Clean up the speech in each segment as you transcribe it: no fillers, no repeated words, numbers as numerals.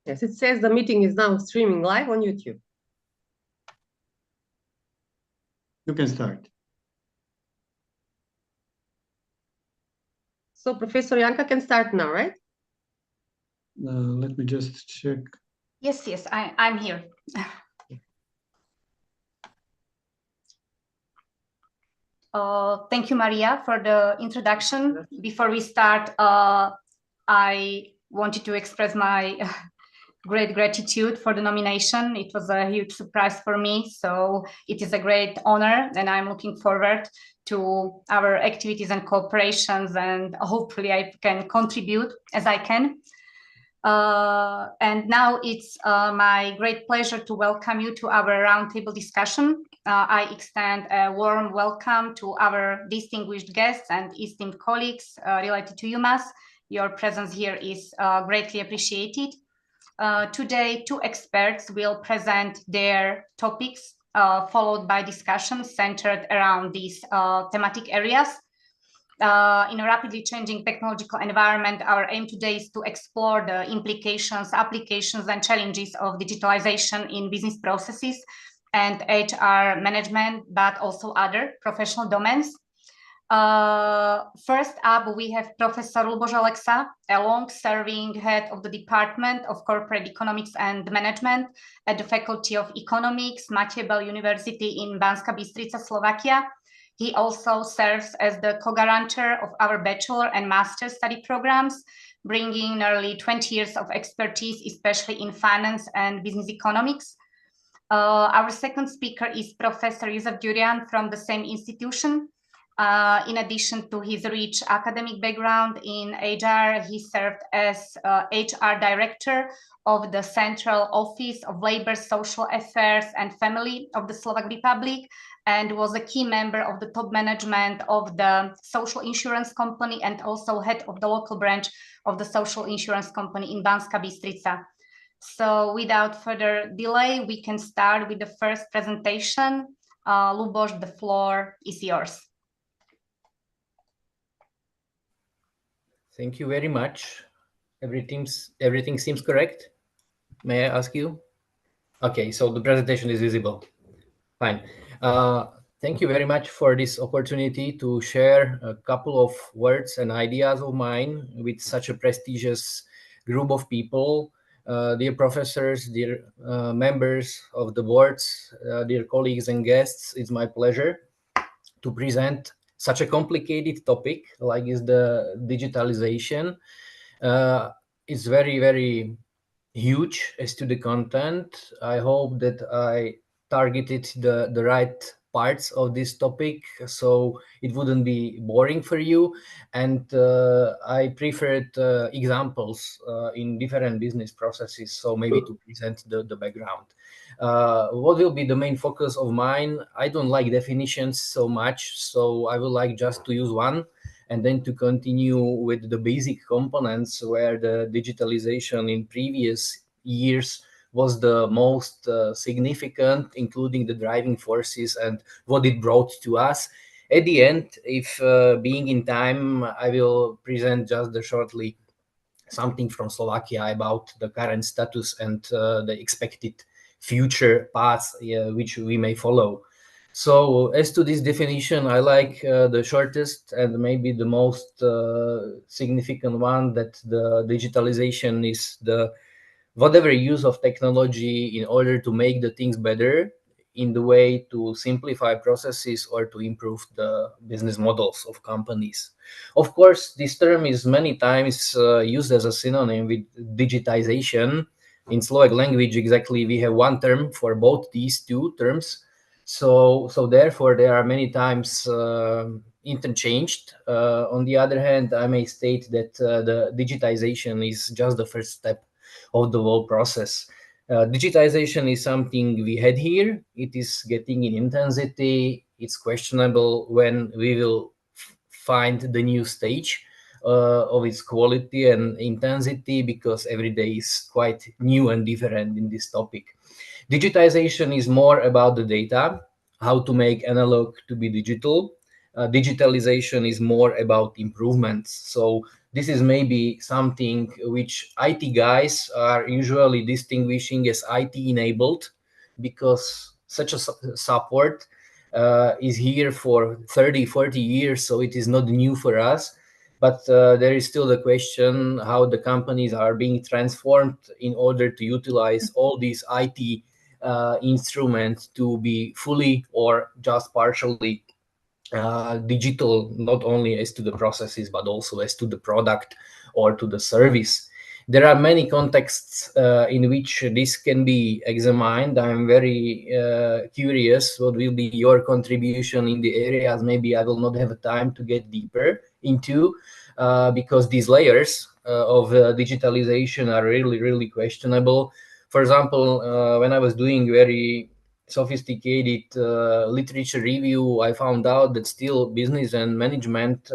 Yes, it says the meeting is now streaming live on YouTube. You can start. So Professor Janka can start now, right? Let me just check. Yes, I'm here. Thank you, Maria, for the introduction. Before we start, I wanted to express my great gratitude for the nomination. It was a huge surprise for me, so it is a great honor, and I'm looking forward to our activities and cooperations, and hopefully I can contribute as I can. And now it's my great pleasure to welcome you to our roundtable discussion. I extend a warm welcome to our distinguished guests and esteemed colleagues related to EUMMAS. Your presence here is greatly appreciated. Today, two experts will present their topics, followed by discussions centered around these thematic areas. In a rapidly changing technological environment, our aim today is to explore the implications, applications, and challenges of digitalization in business processes and HR management, but also other professional domains. First up, we have Professor Lubos Elexa, a long-serving head of the Department of Corporate Economics and Management at the Faculty of Economics, Matej Bel University in Banská Bystrica, Slovakia. He also serves as the co-guarantor of our bachelor and master study programs, bringing nearly 20 years of expertise, especially in finance and business economics. Our second speaker is Professor Jozef Durian from the same institution. In addition to his rich academic background in HR, he served as HR Director of the Central Office of Labor, Social Affairs and Family of the Slovak Republic, and was a key member of the top management of the social insurance company and also head of the local branch of the social insurance company in Banská Bystrica. So without further delay, we can start with the first presentation. Lubos, the floor is yours. Thank you very much. Everything seems correct. May I ask you? Okay, so the presentation is visible. Fine. Thank you very much for this opportunity to share a couple of words and ideas of mine with such a prestigious group of people. Dear professors, dear members of the boards, dear colleagues and guests, it's my pleasure to present such a complicated topic like is the digitalization. It's very, very huge as to the content. I hope that I targeted the right parts of this topic so it wouldn't be boring for you, and I preferred examples in different business processes, so maybe to present the background. What will be the main focus of mine? I don't like definitions so much, so I would like just to use one and then to continue with the basic components where the digitalization in previous years was the most significant, including the driving forces and what it brought to us. At the end, if being in time, I will present just shortly something from Slovakia about the current status and the expected future paths which we may follow. So as to this definition, I like the shortest and maybe the most significant one, that the digitalization is the whatever use of technology in order to make the things better in the way to simplify processes or to improve the business models of companies. Of course, this term is many times used as a synonym with digitization. In Slovak language, exactly, we have one term for both these two terms. So therefore, there are many times interchanged. On the other hand, I may state that the digitization is just the first step of the whole process. Digitization is something we had here. It is getting in intensity. It's questionable when we will find the new stage of its quality and intensity, because every day is quite new and different in this topic. Digitization is more about the data, how to make analog to be digital. digitalization is more about improvements. So this is maybe something which IT guys are usually distinguishing as IT enabled, because such a support is here for 30-40 years, so it is not new for us. But there is still the question how the companies are being transformed in order to utilize all these IT instruments to be fully or just partially digital, not only as to the processes, but also as to the product or to the service. There are many contexts in which this can be examined. I'm very curious what will be your contribution in the areas maybe I will not have time to get deeper into, because these layers of digitalization are really, really questionable. For example, when I was doing very sophisticated literature review, I found out that still business and management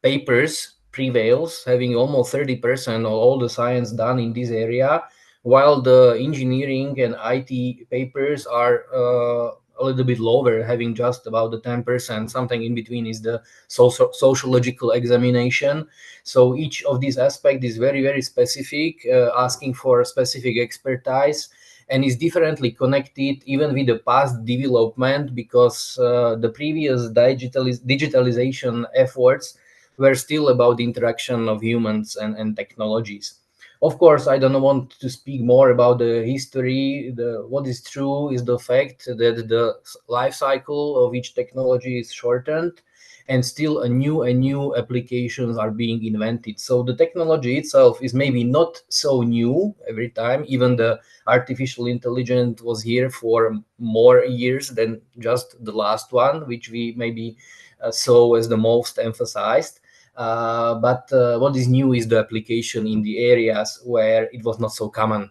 papers prevails, having almost 30% of all the science done in this area, while the engineering and IT papers are a little bit lower, having just about the 10%. Something in between is the sociological examination. So each of these aspects is very, very specific, asking for specific expertise, and is differently connected even with the past development, because the previous digitalization efforts were still about the interaction of humans and technologies. Of course, I don't want to speak more about the history. What is true is the fact that the life cycle of each technology is shortened, and still a new applications are being invented. So the technology itself is maybe not so new every time. Even the artificial intelligence was here for more years than just the last one, which we maybe saw as the most emphasized. But what is new is the application in the areas where it was not so common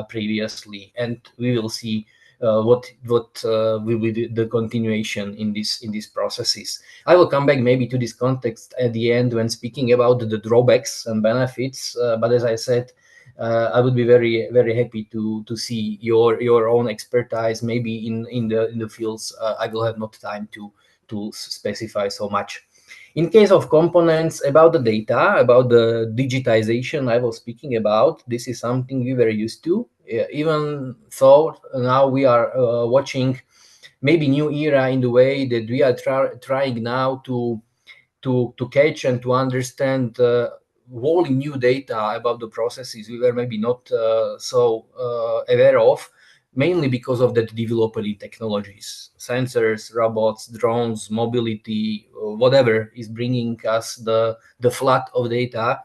previously, and we will see what will be the continuation in these processes. I will come back maybe to this context at the end when speaking about the drawbacks and benefits. But as I said, I would be very, very happy to see your own expertise maybe in the fields I will have not time to specify so much. In case of components, about the data, about the digitization I was speaking about, this is something we were used to, even though now we are watching maybe new era in the way that we are trying now to catch and to understand wholly new data about the processes we were maybe not so aware of, mainly because of the developing technologies, sensors, robots, drones, mobility, whatever is bringing us the flood of data,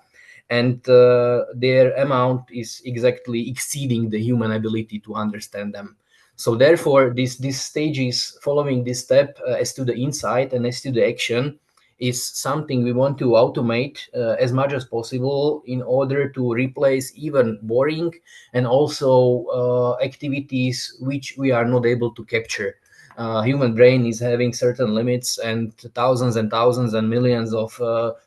and their amount is exactly exceeding the human ability to understand them. So therefore, these stages following this step as to the insight and as to the action is something we want to automate as much as possible in order to replace even boring and also activities which we are not able to capture. Human brain is having certain limits, and thousands and millions of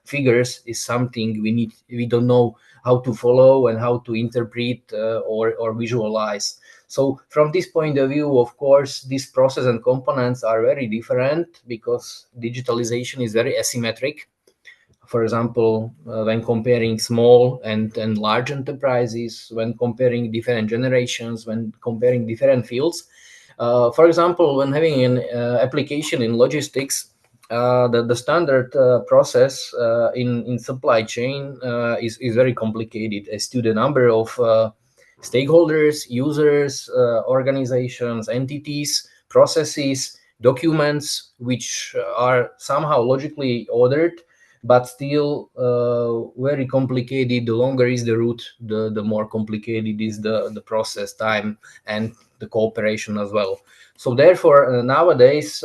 figures is something we don't know how to follow and how to interpret or visualize. So from this point of view, of course, these process and components are very different, because digitalization is very asymmetric. For example, when comparing small and large enterprises, when comparing different generations, when comparing different fields. For example, when having an application in logistics, the standard process in supply chain is very complicated as to the number of stakeholders, users, organizations, entities, processes, documents, which are somehow logically ordered, but still very complicated. The longer is the route, the more complicated is the process time and the cooperation as well. So therefore, nowadays,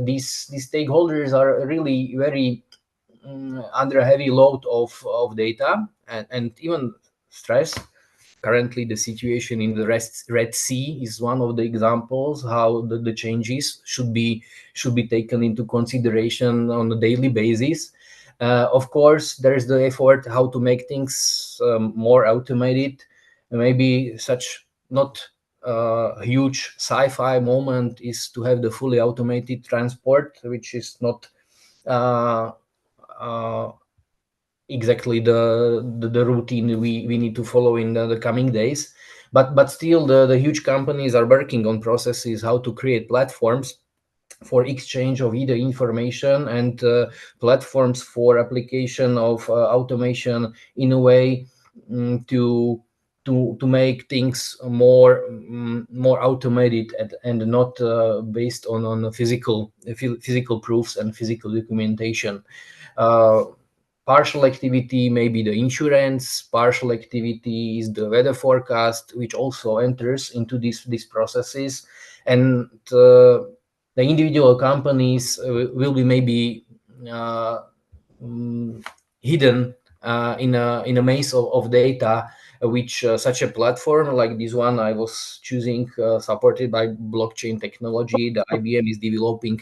these stakeholders are really very under a heavy load of data and even stress. Currently, the situation in the Red Sea is one of the examples how the changes should be taken into consideration on a daily basis. Of course, there is the effort how to make things more automated, maybe such not huge sci-fi moment is to have the fully automated transport, which is not exactly the routine we need to follow in the coming days. But still, the huge companies are working on processes how to create platforms for exchange of either information and platforms for application of automation in a way to make things more automated and not based on physical proofs and physical documentation. Partial activity may be the insurance, partial activity is the weather forecast, which also enters into these processes. And the individual companies will be maybe hidden in a maze of data, which such a platform like this one I was choosing, supported by blockchain technology, the IBM is developing,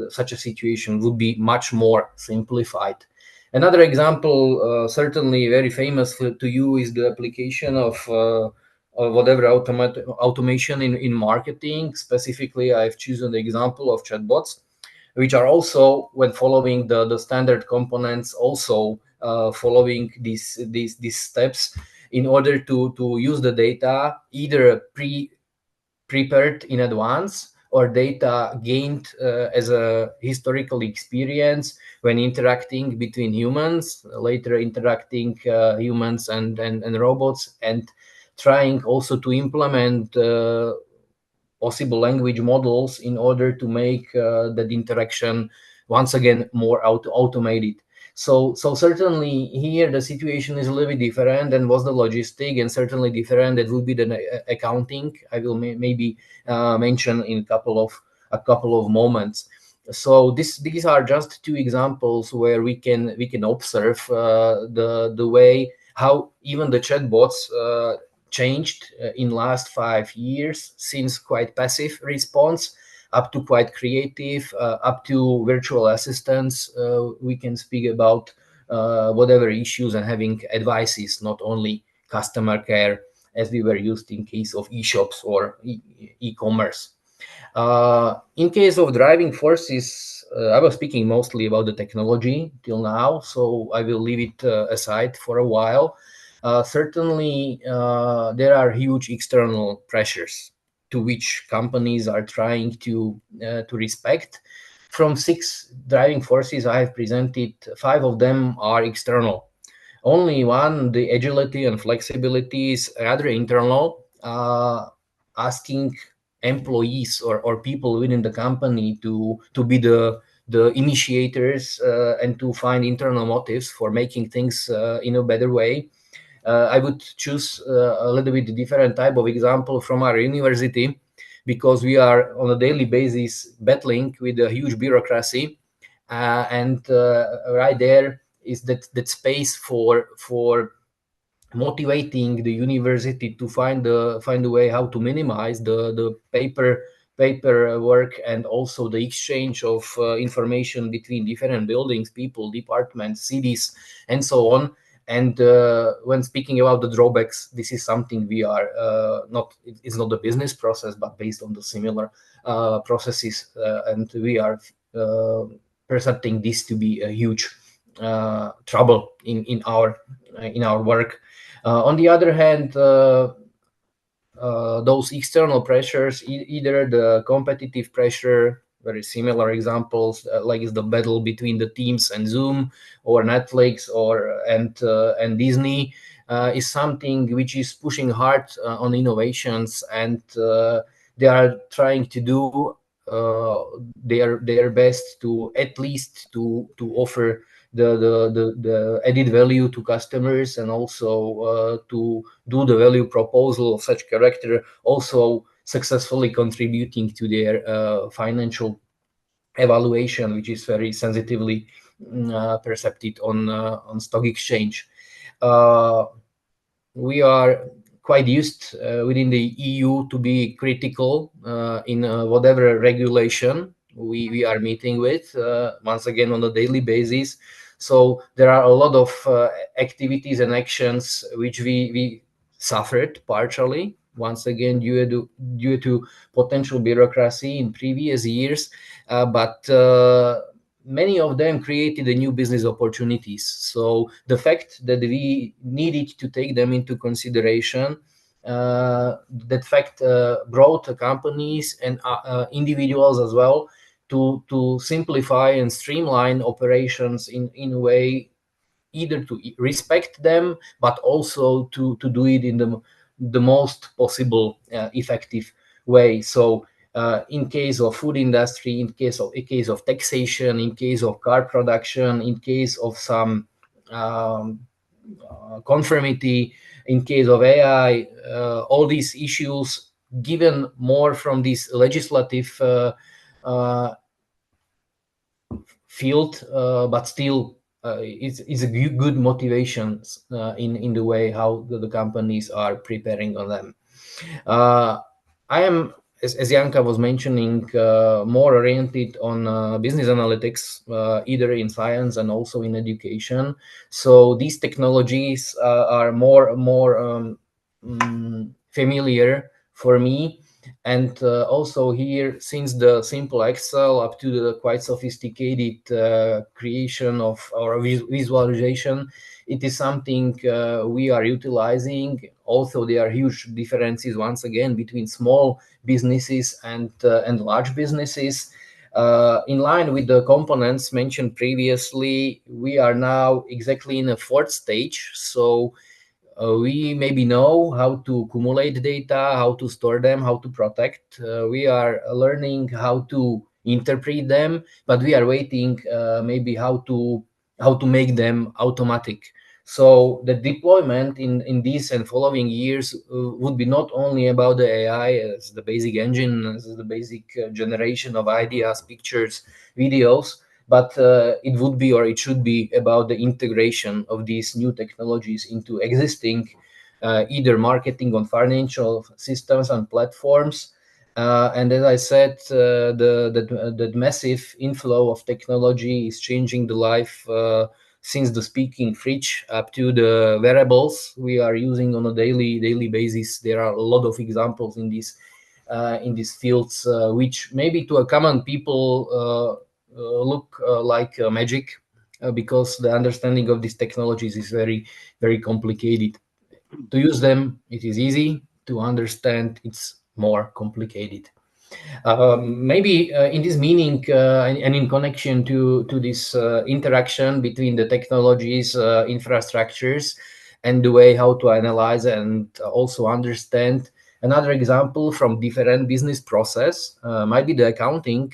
such a situation would be much more simplified. Another example, certainly very famous to you, is the application of whatever automation in marketing. Specifically, I've chosen the example of chatbots, which are also, when following the standard components, also following these steps in order to use the data, either prepared in advance or data gained as a historical experience when interacting between humans, later interacting humans and robots, and trying also to implement possible language models in order to make that interaction once again more automated. So certainly here the situation is a little bit different than was the logistic, and certainly different that would be the accounting. I will maybe mention in a couple of moments. So these are just two examples where we can observe the way how even the chatbots changed in last 5 years, since quite passive response up to quite creative, up to virtual assistants. We can speak about whatever issues and having advices, not only customer care as we were used in case of e-shops or e-commerce. In case of driving forces, I was speaking mostly about the technology till now, so I will leave it aside for a while. Certainly, there are huge external pressures to which companies are trying to respect. From 6 driving forces I have presented, 5 of them are external. Only one, the agility and flexibility, is rather internal, asking employees or people within the company to be the initiators and to find internal motives for making things in a better way. I would choose a little bit different type of example from our university, because we are on a daily basis battling with a huge bureaucracy, and right there is that space for motivating the university to find a way how to minimize the paper work, and also the exchange of information between different buildings, people, departments, cities, and so on. And when speaking about the drawbacks, this is something we are it's not a business process, but based on the similar processes, and we are perceiving this to be a huge trouble in our work. On the other hand, those external pressures, either the competitive pressure, very similar examples, like is the battle between the Teams and Zoom, or Netflix, and Disney, is something which is pushing hard on innovations, and they are trying to do their best to at least to offer the added value to customers, and also to do the value proposal of such character, also successfully contributing to their financial evaluation, which is very sensitively perceived on stock exchange. We are quite used within the EU to be critical in whatever regulation we are meeting with, once again on a daily basis. So there are a lot of activities and actions which we suffered partially once again due to potential bureaucracy in previous years, but many of them created a new business opportunities. So the fact that we needed to take them into consideration, that fact brought companies and individuals as well to simplify and streamline operations in a way either to respect them, but also to do it in the most possible effective way. So in case of food industry, in case of taxation, in case of car production, in case of some conformity, in case of AI, all these issues given more from this legislative field, but still it's a good motivation in the way how the companies are preparing on them. I am, as Janka was mentioning, more oriented on business analytics, either in science and also in education. So these technologies are more familiar for me. And also here, since the simple Excel up to the quite sophisticated creation of our visualization, it is something we are utilizing. Also, there are huge differences once again between small businesses and large businesses. In line with the components mentioned previously, we are now exactly in a fourth stage. So we maybe know how to accumulate data, how to store them, how to protect. We are learning how to interpret them, but we are waiting maybe how to make them automatic. So the deployment in these and following years would be not only about the AI as the basic engine, as the basic generation of ideas, pictures, videos, but it would be, or it should be, about the integration of these new technologies into existing either marketing on financial systems and platforms. And as I said, the massive inflow of technology is changing the life since the speaking fridge up to the wearables we are using on a daily basis. There are a lot of examples in these fields, which maybe to a common people look like magic, because the understanding of these technologies is very, very complicated. To use them, it is easy. To understand, it's more complicated. Maybe in this meaning and in connection to this interaction between the technologies, infrastructures, and the way how to analyze and also understand, another example from different business process might be the accounting.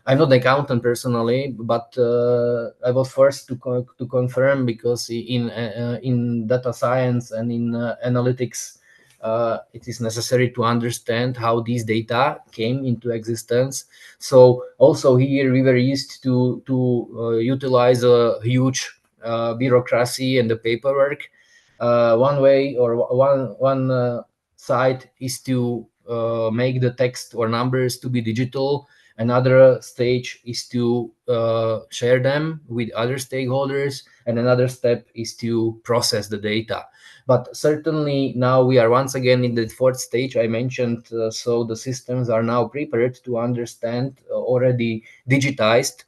I'm not an accountant personally, but I was forced to confirm, because in data science and in analytics, it is necessary to understand how these data came into existence. So also here we were used to utilize a huge bureaucracy and the paperwork. One way or one side is to make the text or numbers to be digital. Another stage is to share them with other stakeholders, and another step is to process the data. But certainly now we are once again in the fourth stage I mentioned. So the systems are now prepared to understand already digitized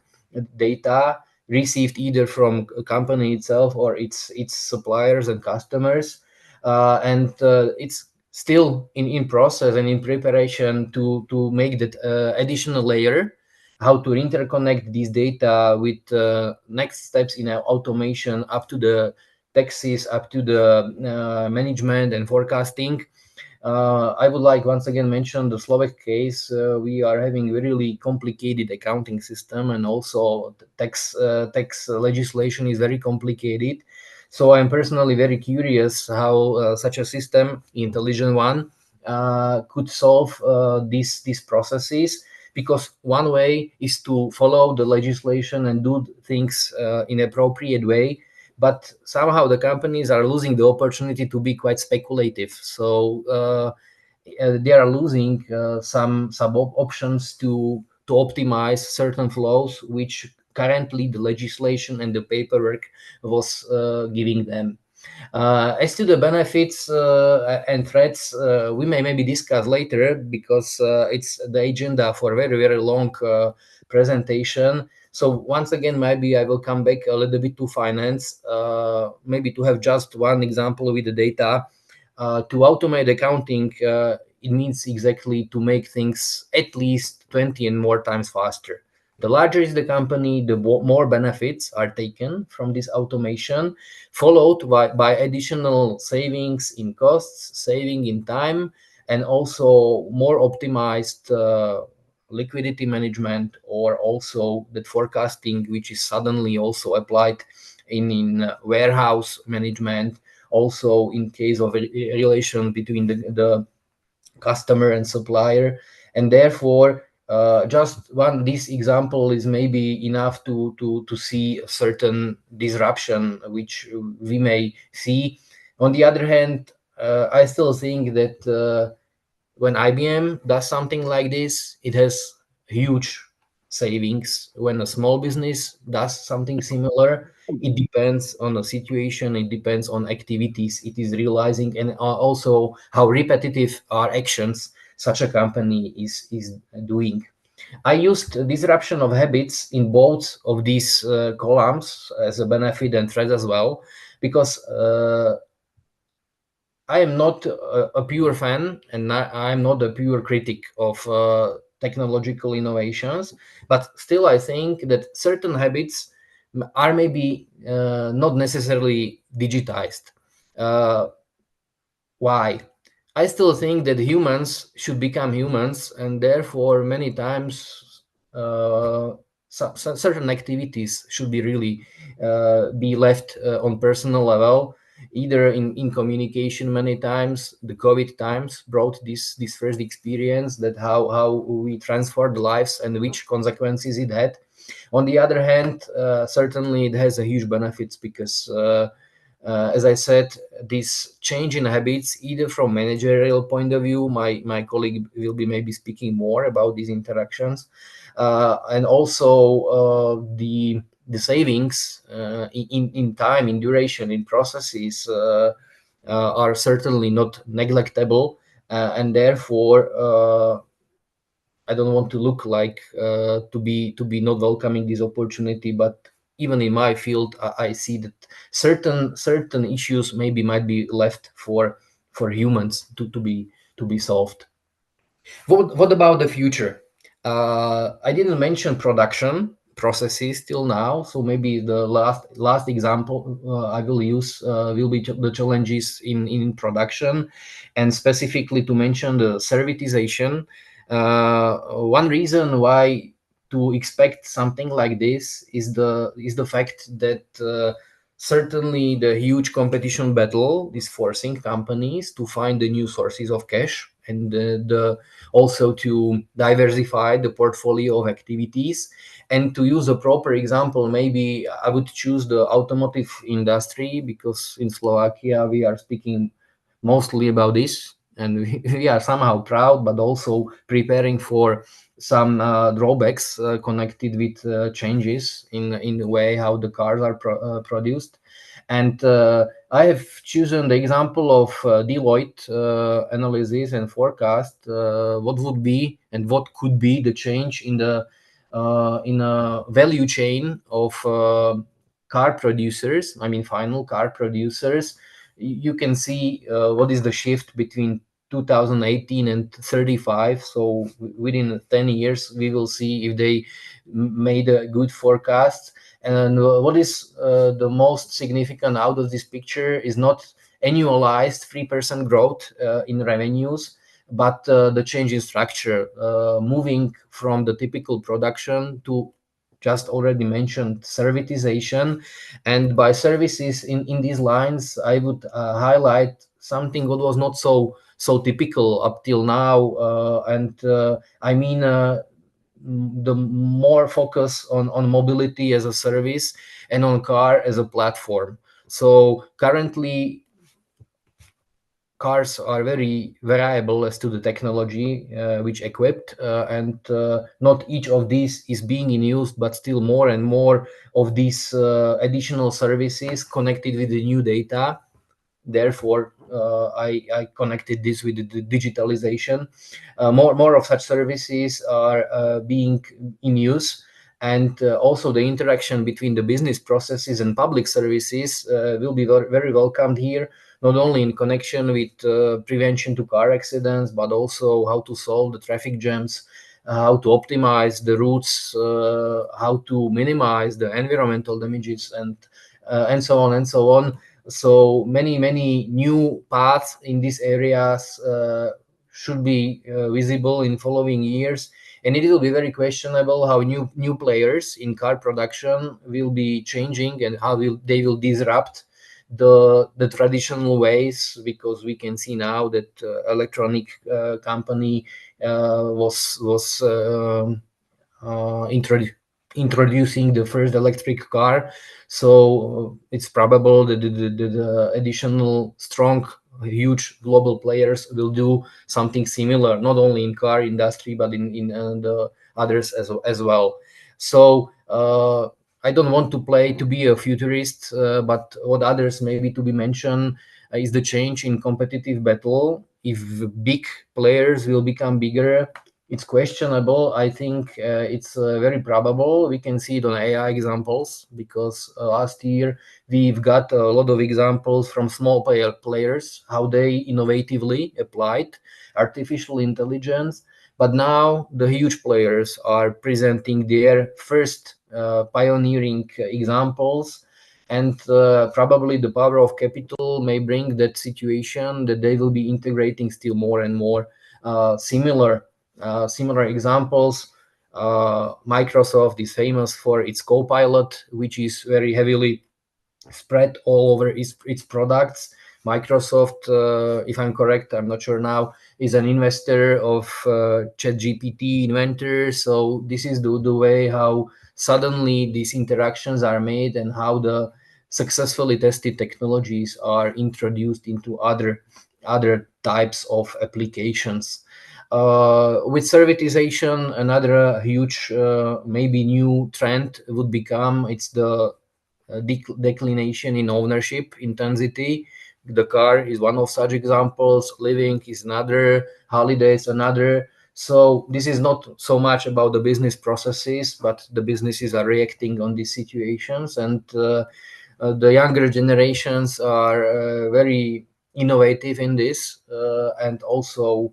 data received either from a company itself or its suppliers and customers. And it's still in process and in preparation to make that additional layer, how to interconnect these data with next steps in automation up to the taxes, up to the management and forecasting. I would like once again mention the Slovak case. We are having a really complicated accounting system, and also the tax legislation is very complicated. So I'm personally very curious how such a system, intelligent one, could solve these processes. Because one way is to follow the legislation and do things in appropriate way, but somehow the companies are losing the opportunity to be quite speculative. So they are losing some options to optimize certain flows, which currently the legislation and the paperwork was giving them. As to the benefits and threats, we may maybe discuss later because it's the agenda for a very, very long presentation. So once again, maybe I will come back a little bit to finance, maybe to have just one example with the data. To automate accounting, it means exactly to make things at least 20 and more times faster. The larger is the company, the more benefits are taken from this automation, followed by additional savings in costs, saving in time, and also more optimized liquidity management, or also that forecasting, which is suddenly also applied in warehouse management, also in case of a relation between the customer and supplier. And therefore, just this example is maybe enough to see a certain disruption which we may see. On the other hand, I still think that when IBM does something like this, it has huge savings. When a small business does something similar, it depends on the situation, it depends on activities it is realizing, and also how repetitive are actions such a company is doing. I used disruption of habits in both of these columns as a benefit and threat as well, because I am not a pure fan, and I'm not a pure critic of technological innovations, but still I think that certain habits are maybe not necessarily digitized. Why? I still think that humans should become humans, and therefore many times certain activities should be really be left on personal level, either in communication. Many times the COVID times brought this first experience that how we transformed lives and which consequences it had. On the other hand, certainly it has a huge benefits because as I said, this change in habits, either from managerial point of view, my colleague will be maybe speaking more about these interactions, and also the savings in time, in duration, in processes are certainly not neglectable, and therefore I don't want to look like to be not welcoming this opportunity, but even in my field, I see that certain issues maybe might be left for humans to be solved. What about the future? I didn't mention production processes till now, so maybe the last example I will use will be the challenges in production, and specifically to mention the servitization. One reason why to expect something like this is the fact that certainly the huge competition battle is forcing companies to find the new sources of cash, and also to diversify the portfolio of activities. And to use a proper example, maybe I would choose the automotive industry, because in Slovakia we are speaking mostly about this, and we are somehow proud, but also preparing for some drawbacks connected with changes in the way how the cars are produced. And I have chosen the example of Deloitte analysis and forecast what would be and what could be the change in the in a value chain of car producers. I mean, final car producers. You can see what is the shift between 2018 and 35. So within 10 years, we will see if they made a good forecast. And what is the most significant out of this picture is not annualized 3% growth in revenues, but the change in structure, moving from the typical production to just already mentioned servitization. And by services in these lines, I would highlight something that was not so typical up till now, and I mean the more focus on mobility as a service and on car as a platform. So currently cars are very variable as to the technology which equipped, and not each of these is being in use, but still more and more of these additional services connected with the new data therefore I connected this with the digitalization. More of such services are being in use, and also the interaction between the business processes and public services will be very welcomed here, not only in connection with prevention to car accidents, but also how to solve the traffic jams, how to optimize the routes, how to minimize the environmental damages, and so on and so on. So many new paths in these areas should be visible in following years, and it will be very questionable how new players in car production will be changing and how they will disrupt the traditional ways, because we can see now that electronic company was introducing the first electric car. So it's probable that the additional strong, huge global players will do something similar, not only in car industry, but in the others as well. So I don't want to be a futurist, but what others maybe to be mentioned is the change in competitive battle. If big players will become bigger, it's questionable. I think it's very probable. We can see it on AI examples, because last year we've got a lot of examples from small players, how they innovatively applied artificial intelligence. But now the huge players are presenting their first pioneering examples, and probably the power of capital may bring that situation that they will be integrating still more and more similar examples. Microsoft is famous for its Copilot, which is very heavily spread all over its products. Microsoft, if I'm correct, I'm not sure now, is an investor of ChatGPT inventor. So this is the way how suddenly these interactions are made, and how the successfully tested technologies are introduced into other types of applications. With servitization, another huge maybe new trend would become, it's the declination in ownership intensity. The car is one of such examples, living is another, holidays another. So this is not so much about the business processes, but the businesses are reacting on these situations, and the younger generations are very innovative in this, and also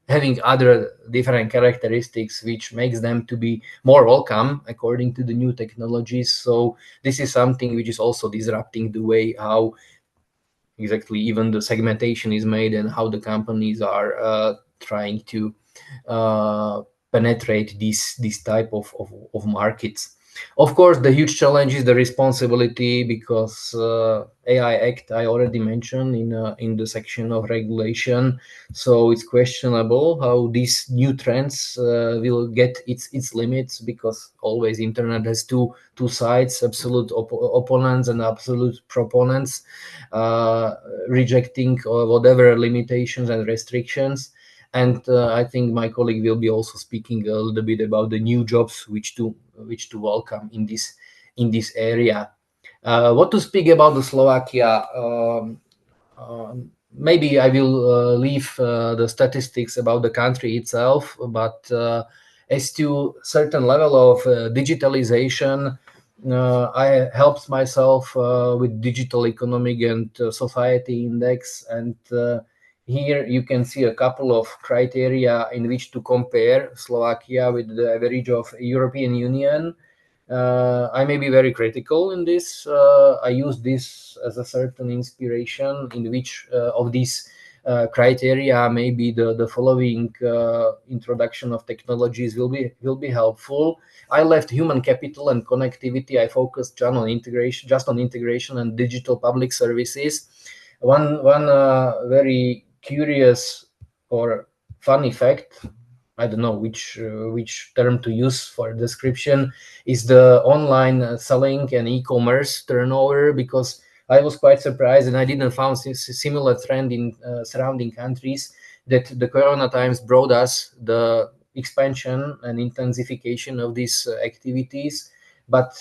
having other different characteristics which makes them to be more welcome according to the new technologies. So this is something which is also disrupting the way how exactly even the segmentation is made, and how the companies are trying to penetrate this type of markets. Of course, the huge challenge is the responsibility, because AI Act I already mentioned in the section of regulation. So it's questionable how these new trends will get its limits, because always internet has two sides, absolute opponents and absolute proponents, rejecting whatever limitations and restrictions. And I think my colleague will be also speaking a little bit about the new jobs which to welcome in this area. What to speak about the Slovakia? Maybe I will leave the statistics about the country itself, but as to certain level of digitalization, I helped myself with Digital Economic and Society Index, and here you can see a couple of criteria in which to compare Slovakia with the average of European Union. I may be very critical in this. I use this as a certain inspiration in which of these criteria maybe the following introduction of technologies will be helpful. I left human capital and connectivity. I focused just on integration and digital public services. One very curious or funny fact, I don't know which term to use for description, is the online selling and e-commerce turnover, because I was quite surprised, and I didn't find a similar trend in surrounding countries, that the Corona times brought us the expansion and intensification of these activities. But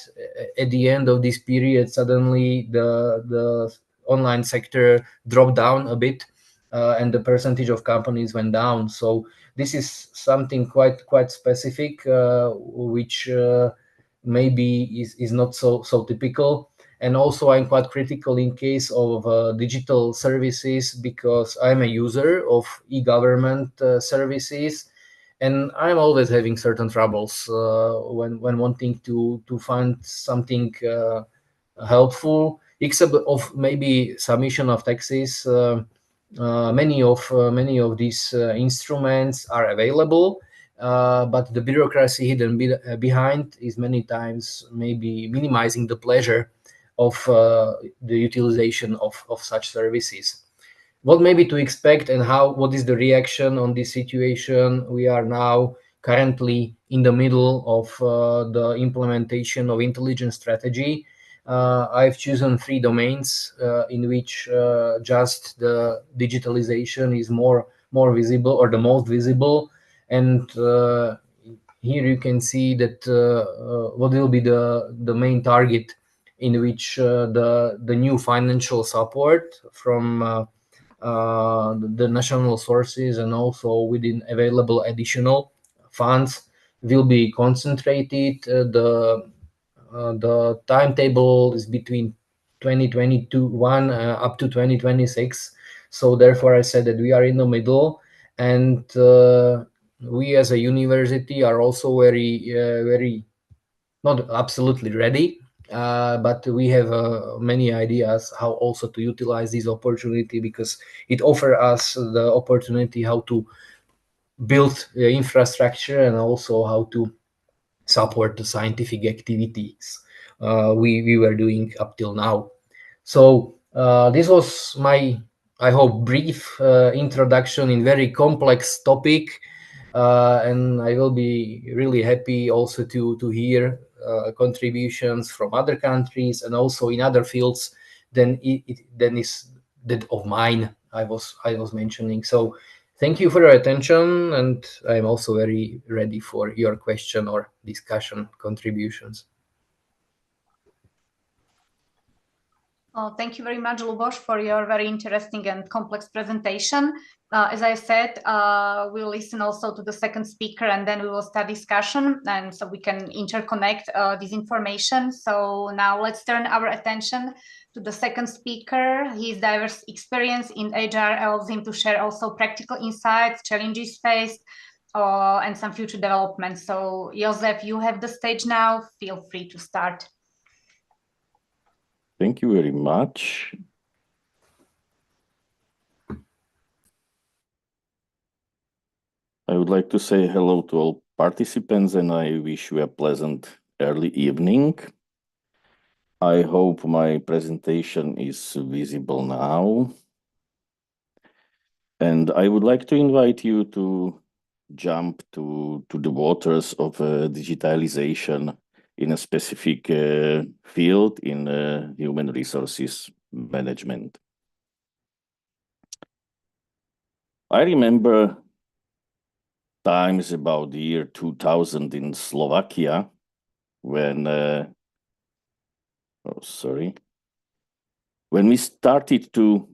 at the end of this period, suddenly the online sector dropped down a bit, and the percentage of companies went down. So this is something quite specific, which maybe is not so typical. And also I'm quite critical in case of digital services, because I'm a user of e-government services, and I'm always having certain troubles when wanting to find something helpful, except of maybe submission of taxes. Many of these instruments are available, but the bureaucracy hidden behind is many times maybe minimizing the pleasure of the utilization of such services. What maybe to expect, and what is the reaction on this situation? We are now currently in the middle of the implementation of intelligence strategy. I've chosen 3 domains in which just the digitalization is more visible, or the most visible. And here you can see that what will be the main target, in which the new financial support from the national sources and also within available additional funds will be concentrated. The timetable is between 2021 up to 2026. So therefore I said that we are in the middle, and we as a university are also very not absolutely ready, but we have many ideas how also to utilize this opportunity, because it offers us the opportunity how to build the infrastructure and also how to support the scientific activities we were doing up till now. So this was my, I hope, brief introduction in very complex topic, and I will be really happy also to hear contributions from other countries and also in other fields than is that of mine I was mentioning. So thank you for your attention, and I'm also very ready for your question or discussion contributions. Thank you very much, Lubos, for your very interesting and complex presentation. As I said, we'll listen also to the second speaker, and then we will start discussion, and so we can interconnect this information. So now let's turn our attention to the second speaker. His diverse experience in HR allows him to share also practical insights, challenges faced, and some future developments. So Jozef, you have the stage now. Feel free to start. Thank you very much. I would like to say hello to all participants, and I wish you a pleasant early evening. I hope my presentation is visible now. And I would like to invite you to jump to the waters of digitalization in a specific field in human resources management. I remember times about the year 2000 in Slovakia when when we started to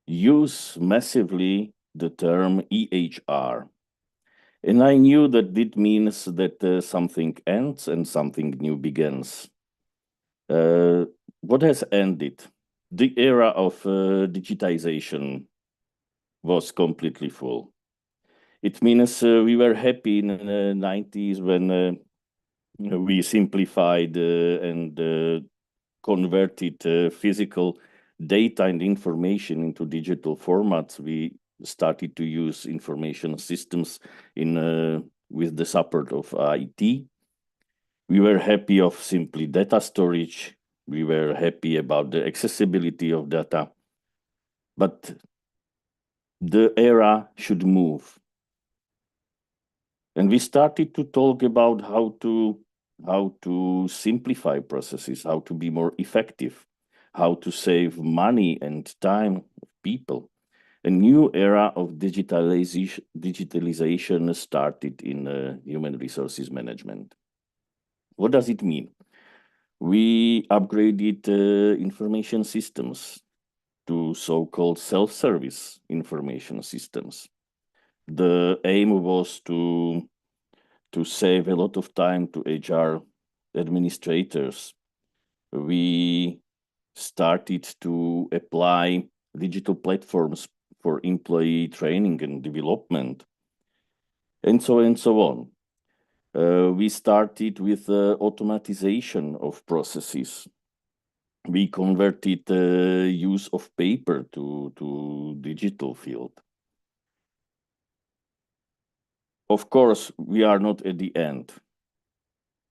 use massively the term EHR. And I knew that it means that something ends and something new begins. What has ended? The era of digitization was completely full. It means we were happy in the 90s when we simplified and converted physical data and information into digital formats. We started to use information systems with the support of IT. We were happy of simply data storage. We were happy about the accessibility of data. But the era should move. And we started to talk about how to simplify processes, how to be more effective, how to save money and time of people. A new era of digitalization started in human resources management. What does it mean? We upgraded information systems. to so-called self-service information systems. The aim was to save a lot of time to HR administrators. We started to apply digital platforms for employee training and development, and so on. We started with automatization of processes. We converted the use of paper to digital field. Of course, we are not at the end.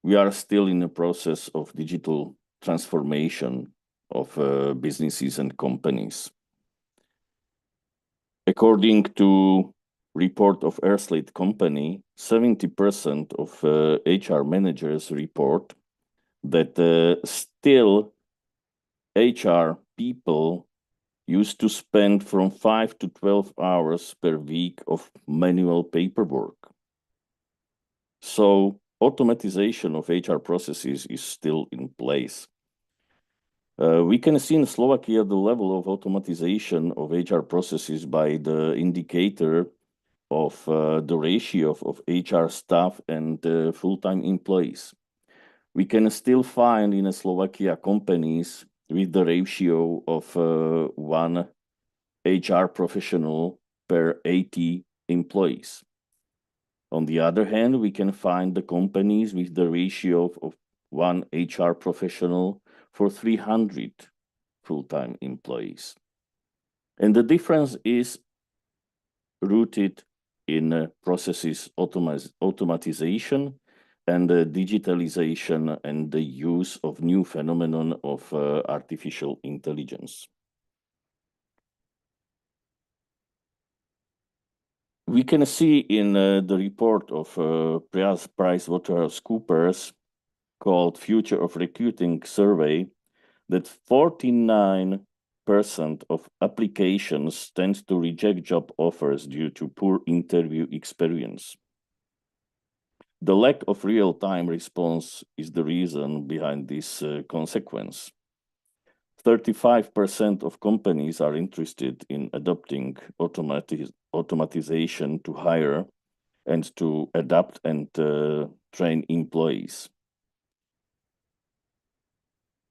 We are still in the process of digital transformation of businesses and companies. According to report of Airslate company, 70% of HR managers report that still HR people used to spend from 5 to 12 hours per week of manual paperwork. So automatization of HR processes is still in place. We can see in Slovakia the level of automatization of HR processes by the indicator of the ratio of HR staff and full-time employees. We can still find in Slovakia companies with the ratio of 1 HR professional per 80 employees. On the other hand, we can find the companies with the ratio of 1 HR professional for 300 full-time employees. And the difference is rooted in processes automatization and digitalization and the use of new phenomenon of artificial intelligence. We can see in the report of PricewaterhouseCoopers called Future of Recruiting Survey that 49% of applications tend to reject job offers due to poor interview experience. The lack of real-time response is the reason behind this consequence. 35% of companies are interested in adopting automatization to hire and to adapt and train employees.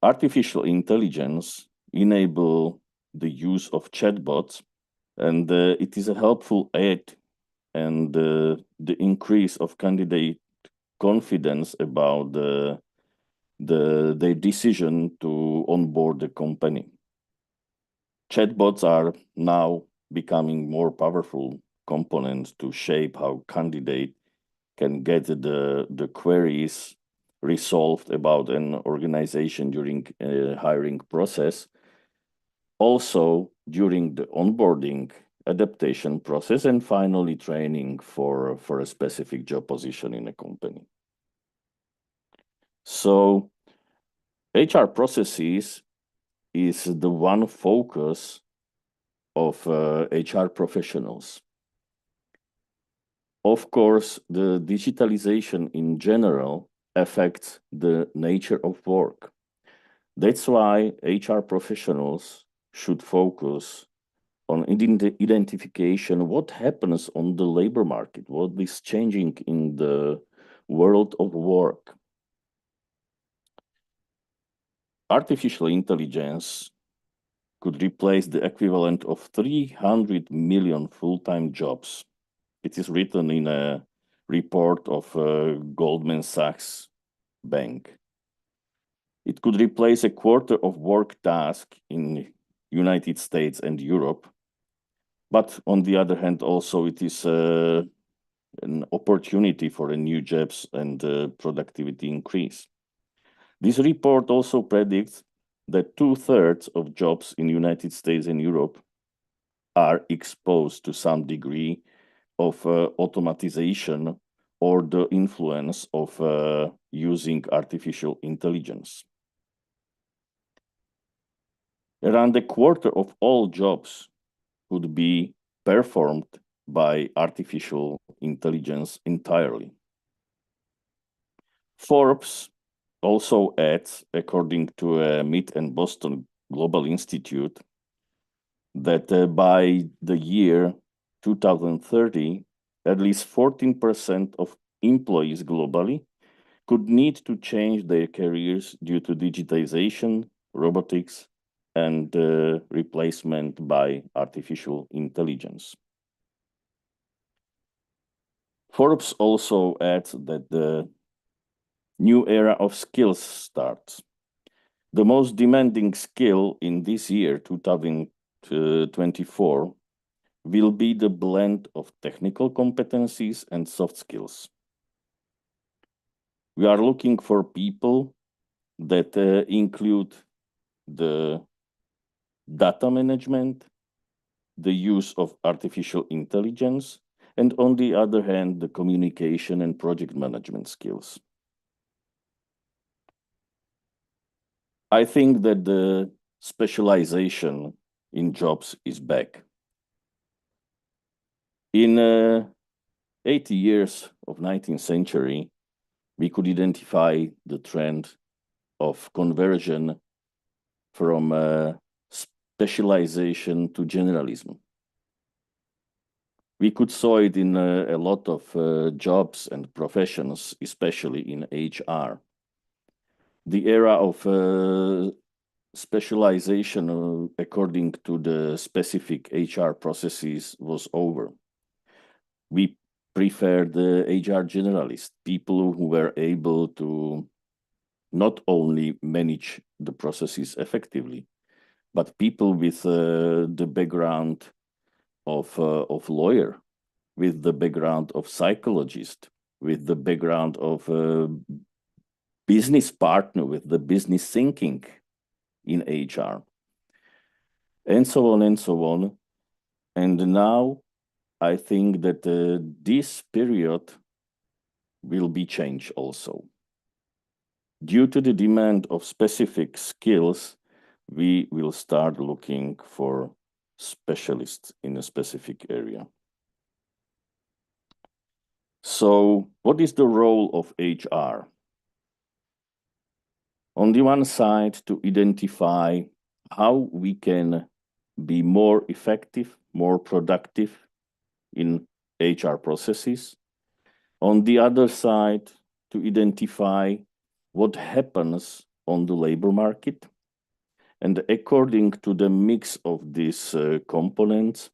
Artificial intelligence enable the use of chatbots, and it is a helpful aid and the increase of candidate confidence about the decision to onboard the company. Chatbots are now becoming more powerful components to shape how candidate can get the queries resolved about an organization during a hiring process, also during the onboarding adaptation process, and finally training for a specific job position in a company. So HR processes is the one focus of HR professionals. Of course, the digitalization in general affects the nature of work. That's why HR professionals should focus on identification what happens on the labor market, what is changing in the world of work. Artificial intelligence could replace the equivalent of 300 million full-time jobs. It is written in a report of Goldman Sachs Bank. It could replace a quarter of work tasks in United States and Europe. But on the other hand, also it is an opportunity for a new jobs and productivity increase. This report also predicts that 2/3 of jobs in United States and Europe are exposed to some degree of automatization or the influence of using artificial intelligence. Around a quarter of all jobs could be performed by artificial intelligence entirely. Forbes also adds, according to a Mid and Boston Global Institute, that by the year 2030, at least 14% of employees globally could need to change their careers due to digitization, robotics, and replacement by artificial intelligence. Forbes also adds that the new era of skills starts. The most demanding skill in this year, 2024, will be the blend of technical competencies and soft skills. We are looking for people that include the data management, the use of artificial intelligence, and on the other hand, the communication and project management skills. I think that the specialization in jobs is back. In 80 years of 19th century, we could identify the trend of conversion from specialization to generalism. We could saw it in a lot of jobs and professions, especially in HR. The era of specialization according to the specific HR processes was over. We preferred the HR generalists, people who were able to not only manage the processes effectively, but people with the background of lawyer, with the background of psychologist, with the background of business partner, with the business thinking in HR, and so on and so on. And now I think that this period will be changed also. Due to the demand of specific skills, we will start looking for specialists in a specific area. So what is the role of HR? On the one side, to identify how we can be more effective, more productive in HR processes. On the other side, to identify what happens on the labor market. And according to the mix of these components,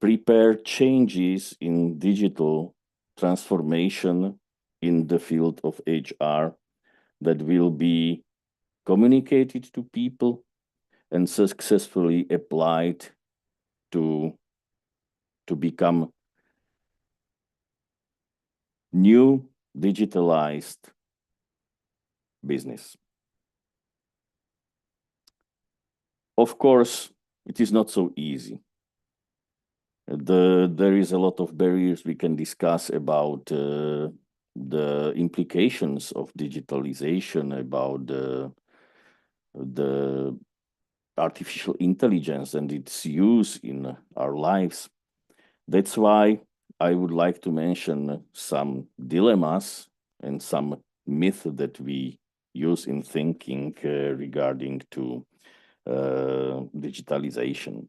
prepare changes in digital transformation in the field of HR that will be communicated to people and successfully applied to become new digitalized business. Of course, it is not so easy. There is a lot of barriers we can discuss about the implications of digitalization, about the artificial intelligence and its use in our lives. That's why I would like to mention some dilemmas and some myths that we use in thinking regarding to digitalization.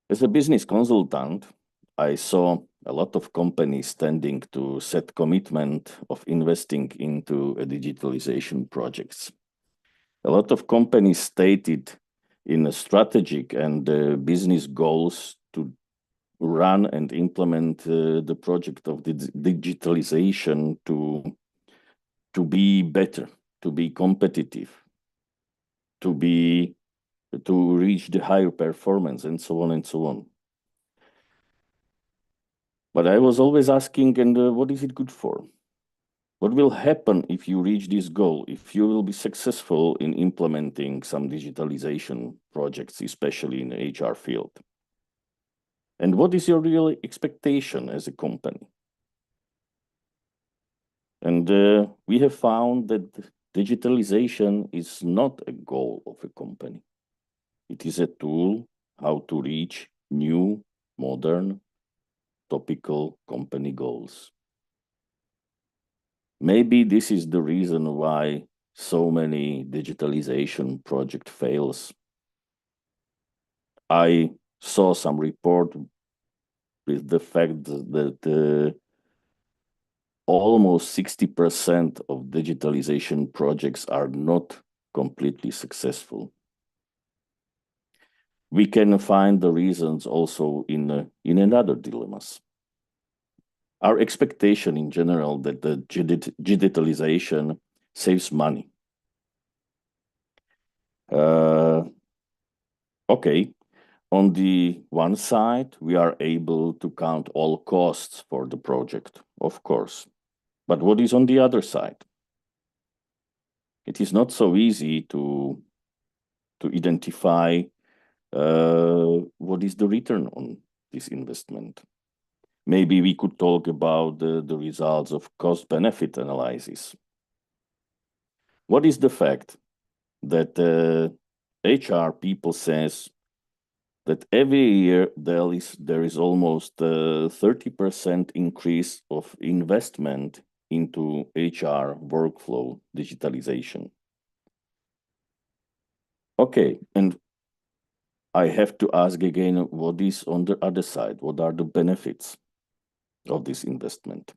As a business consultant, I saw a lot of companies tending to set commitment of investing into digitalization projects. A lot of companies stated in strategic and business goals to run and implement the project of the digitalization to be better, to be competitive, to reach the higher performance, and so on and so on. But I was always asking, and what is it good for? What will happen if you reach this goal, if you will be successful in implementing some digitalization projects, especially in the HR field? And what is your real expectation as a company? And we have found that digitalization is not a goal of a company. It is a tool how to reach new, modern, topical company goals. Maybe this is the reason why so many digitalization project fails. I saw some report with the fact that almost 60% of digitalization projects are not completely successful. We can find the reasons also in another dilemmas. Our expectation in general that the digitalization saves money. Okay, on the one side, we are able to count all costs for the project, of course. But what is on the other side? It is not so easy to identify what is the return on this investment. Maybe we could talk about the results of cost-benefit analysis. What is the fact that HR people says that every year there is almost 30% increase of investment into HR workflow digitalization. Okay, and I have to ask again, what is on the other side? What are the benefits of this investment?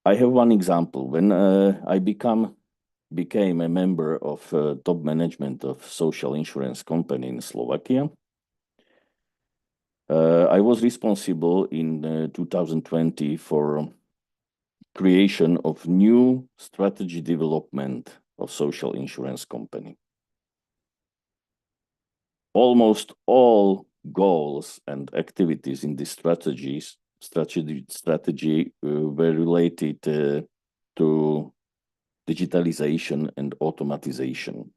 I have one example. When I became a member of top management of social insurance company in Slovakia, I was responsible in 2020 for creation of new strategy development of social insurance company. Almost all goals and activities in this strategy were related to digitalization and automatization.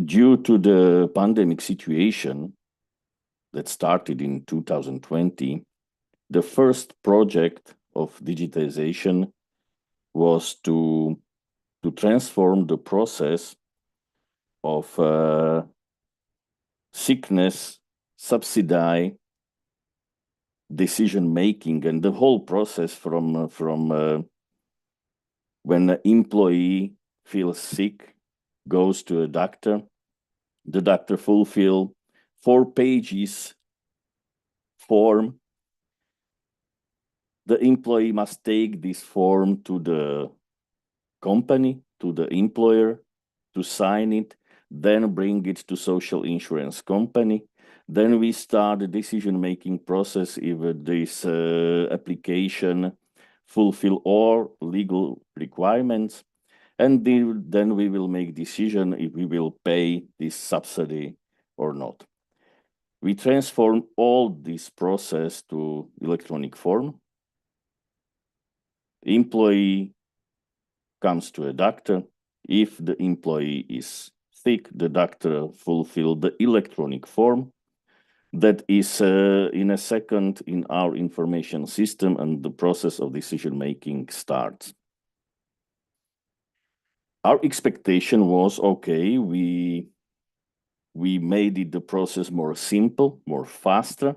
Due to the pandemic situation that started in 2020, the first project of digitization was to transform the process of sickness subsidy decision making, and the whole process from when an employee feels sick, goes to a doctor, the doctor fulfill 4 pages form. The employee must take this form to the company, to the employer, to sign it, then bring it to social insurance company. Then we start the decision-making process if this application fulfill all legal requirements. And then we will make decision if we will pay this subsidy or not. We transform all this process to electronic form. Employee comes to a doctor. If the employee is sick, the doctor fulfill the electronic form. That is in a second in our information system, and the process of decision-making starts. Our expectation was, okay, we made it the process more simple, more faster,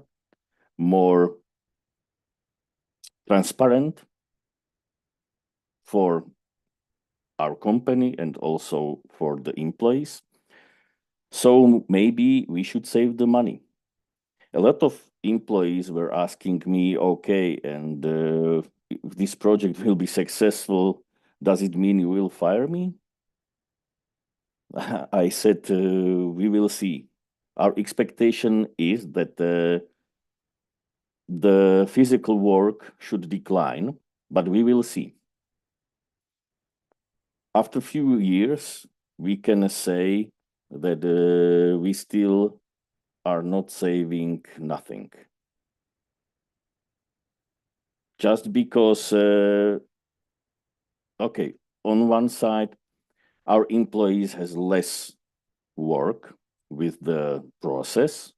more transparent for our company and also for the employees. So maybe we should save the money. A lot of employees were asking me, okay, and if this project will be successful, does it mean you will fire me? I said, we will see. Our expectation is that the physical work should decline, but we will see. After a few years, we can say that we still are not saving nothing. Just because, okay, on one side, our employees has less work with the process,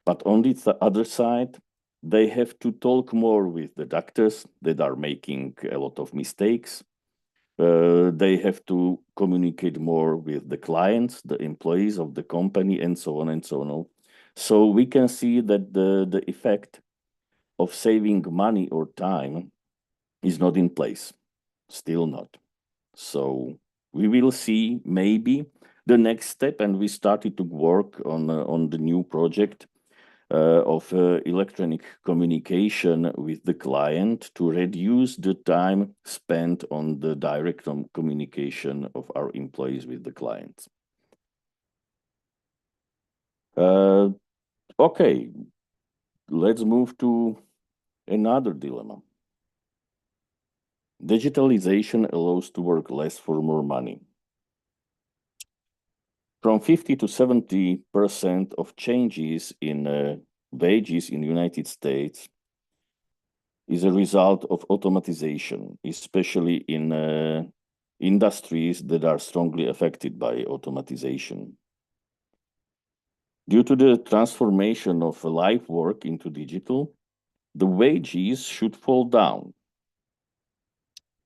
but on the other side, they have to talk more with the doctors that are making a lot of mistakes. They have to communicate more with the clients, the employees of the company, and so on and so on. So we can see that the effect of saving money or time is not in place, still not. So we will see maybe the next step, and we started to work on the new project of electronic communication with the client to reduce the time spent on the direct communication of our employees with the clients. Okay, let's move to another dilemma. Digitalization allows to work less for more money. From 50 to 70% of changes in wages in the United States is a result of automatization, especially in industries that are strongly affected by automatization. Due to the transformation of live work into digital, the wages should fall down.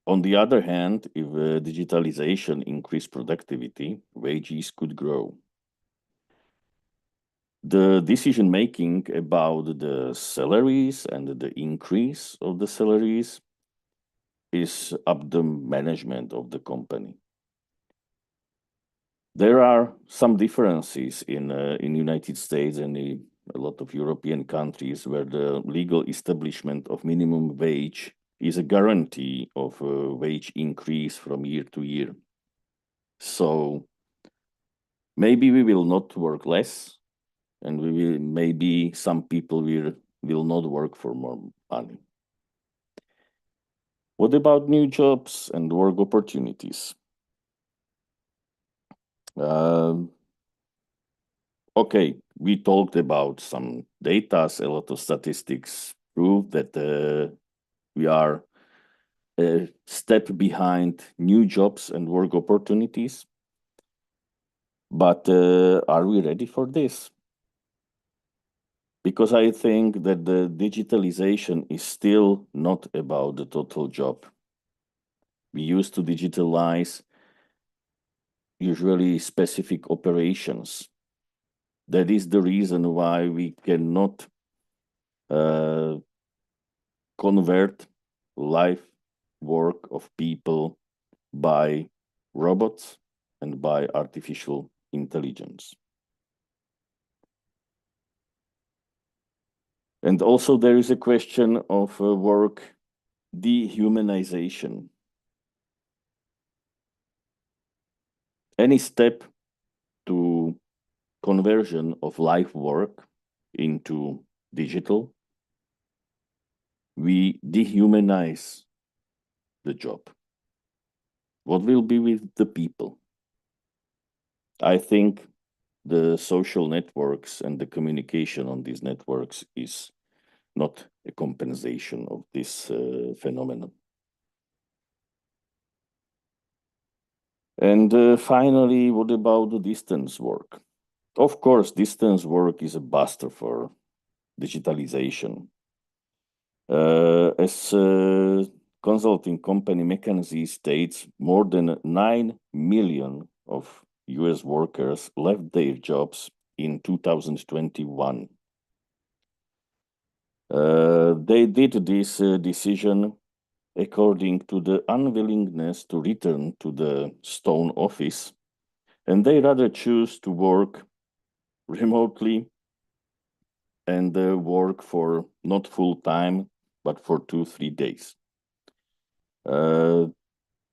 On the other hand, if digitalization increased productivity, wages could grow. The decision-making about the salaries and the increase of the salaries is up the management of the company. There are some differences in United States and a lot of European countries where the legal establishment of minimum wage is a guarantee of a wage increase from year to year. So maybe we will not work less, and maybe some people will not work for more money. What about new jobs and work opportunities? Okay, we talked about some data, a lot of statistics prove that we are a step behind new jobs and work opportunities. But are we ready for this? Because I think that the digitalization is still not about the total job. We used to digitalize usually specific operations. That is the reason why we cannot convert life work of people by robots and by artificial intelligence. And also there is a question of work dehumanization. Any step to conversion of life work into digital, we dehumanize the job. What will be with the people? I think the social networks and the communication on these networks is not a compensation of this phenomenon. And finally, what about the distance work? Of course, distance work is a buster for digitalization. As consulting company McKinsey states, more than 9 million of US workers left their jobs in 2021. They did this decision according to the unwillingness to return to the stone office, and they rather choose to work remotely and work for not full time, but for 2-3 days.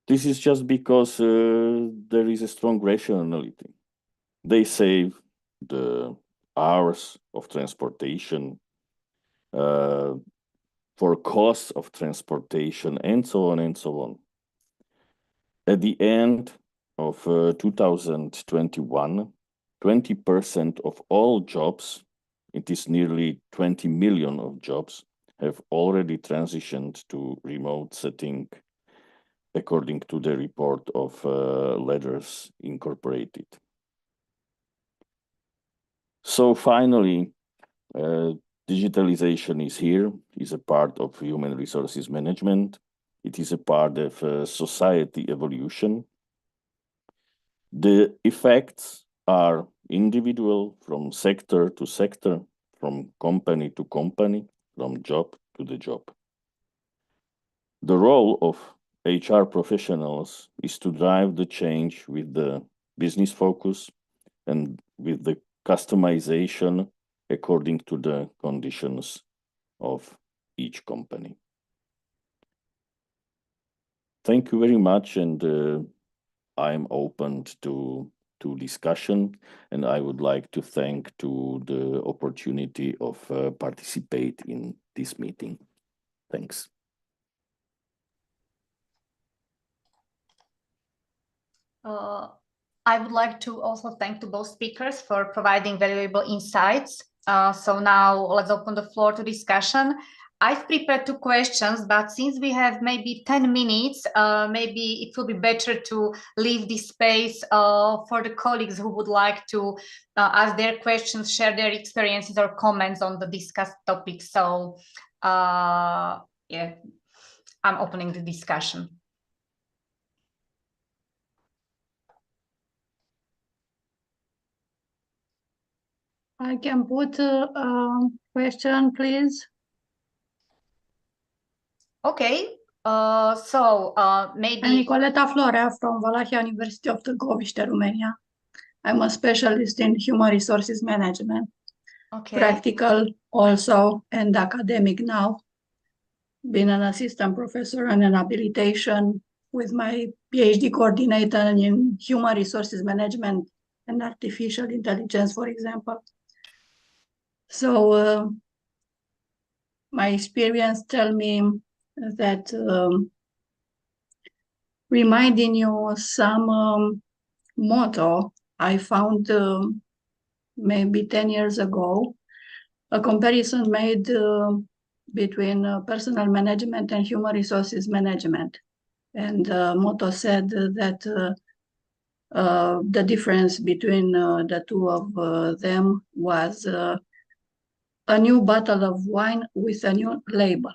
This is just because there is a strong rationality. They save the hours of transportation, for costs of transportation, and so on and so on. At the end of 2021, 20% of all jobs, it is nearly 20 million of jobs, have already transitioned to remote setting, according to the report of Letters Incorporated. So finally, digitalization is here, is a part of human resources management. It is a part of society evolution. The effects are individual, from sector to sector, from company to company, from job to the job. The role of HR professionals is to drive the change with the business focus and with the customization according to the conditions of each company. Thank you very much, and I'm open to discussion, and I would like to thank to the opportunity of participate in this meeting. Thanks. I would like to also thank to both speakers for providing valuable insights. So now let's open the floor to discussion. I've prepared 2 questions, but since we have maybe 10 minutes, maybe it will be better to leave this space for the colleagues who would like to ask their questions, share their experiences or comments on the discussed topic. So yeah, I'm opening the discussion. I can put a question, please. Okay, maybe... I'm Nicoleta Florea from Valahia University of Târgoviște, Romania. I'm a specialist in human resources management, practical also, and academic now. Been an assistant professor and an habilitation with my PhD coordinator in human resources management and artificial intelligence, for example. So my experience tell me that reminding you some motto I found maybe 10 years ago, a comparison made between personal management and human resources management. And the motto said that the difference between the 2 of them was a new bottle of wine with a new label.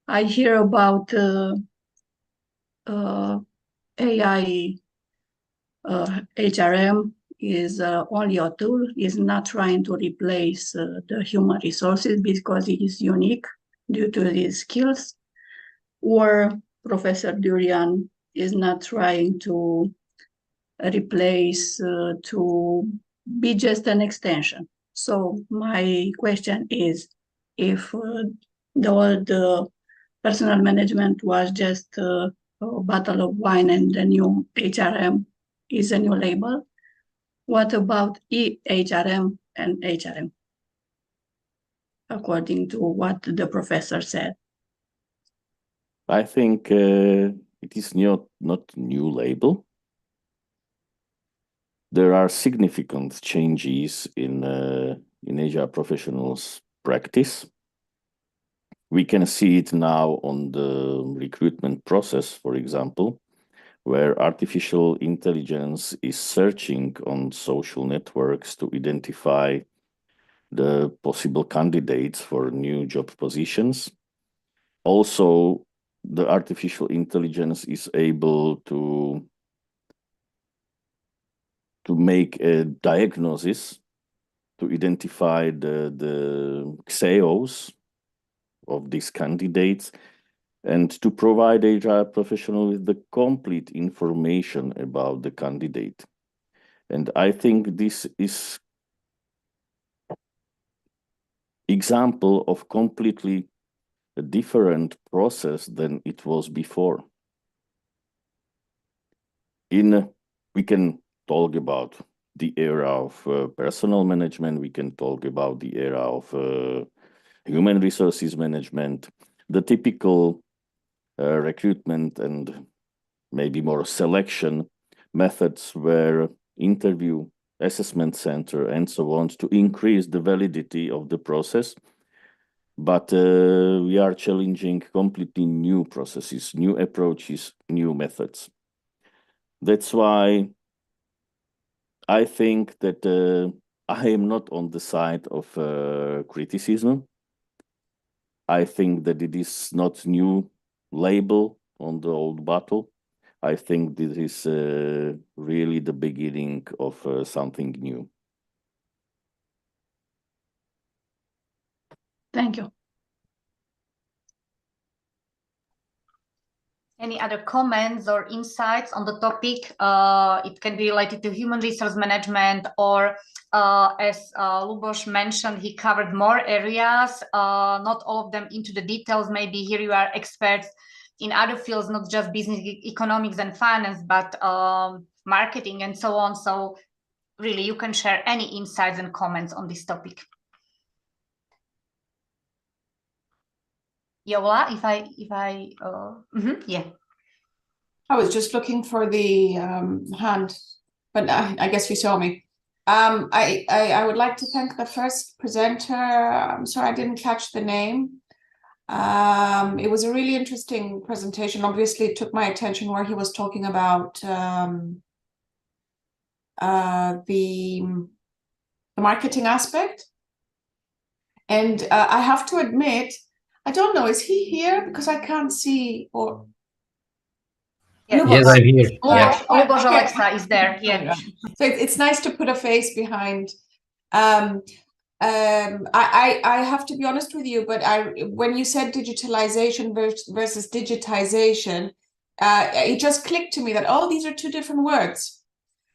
I hear about AI HRM is only a tool, is not trying to replace the human resources because it is unique due to his skills, or Professor Durian is not trying to replace, to be just an extension. So my question is, if the old personal management was just a bottle of wine and the new HRM is a new label, what about EHRM and HRM, according to what the professor said? I think it is not new label. There are significant changes in HR professionals' practice. We can see it now on the recruitment process, for example, where artificial intelligence is searching on social networks to identify the possible candidates for new job positions. Also, the artificial intelligence is able to make a diagnosis, to identify the XEOs of these candidates, and to provide HR professional with the complete information about the candidate. And I think this is example of completely a different process than it was before. We can talk about the era of personal management, we can talk about the era of human resources management, the typical recruitment and maybe more selection methods where interview, assessment center, and so on, to increase the validity of the process. But we are challenging completely new processes, new approaches, new methods. That's why I think that I am not on the side of criticism. I think that it is not new label on the old bottle. I think this is really the beginning of something new. Thank you. Any other comments or insights on the topic? It can be related to human resource management, or as Lubos mentioned, he covered more areas, not all of them into the details. Maybe here you are experts in other fields, not just business economics and finance, but marketing and so on. So really, you can share any insights and comments on this topic. Yola, yeah. I was just looking for the hand, but I guess you saw me. I would like to thank the first presenter. I'm sorry I didn't catch the name. It was a really interesting presentation. Obviously, it took my attention where he was talking about the marketing aspect. And I have to admit, I don't know, is he here? Because I can't see. Or Yes, I'm here. Lubos Alexa is there. Yeah. So it's nice to put a face behind. I have to be honest with you, but when you said digitalization versus digitization, it just clicked to me that, oh, these are two different words.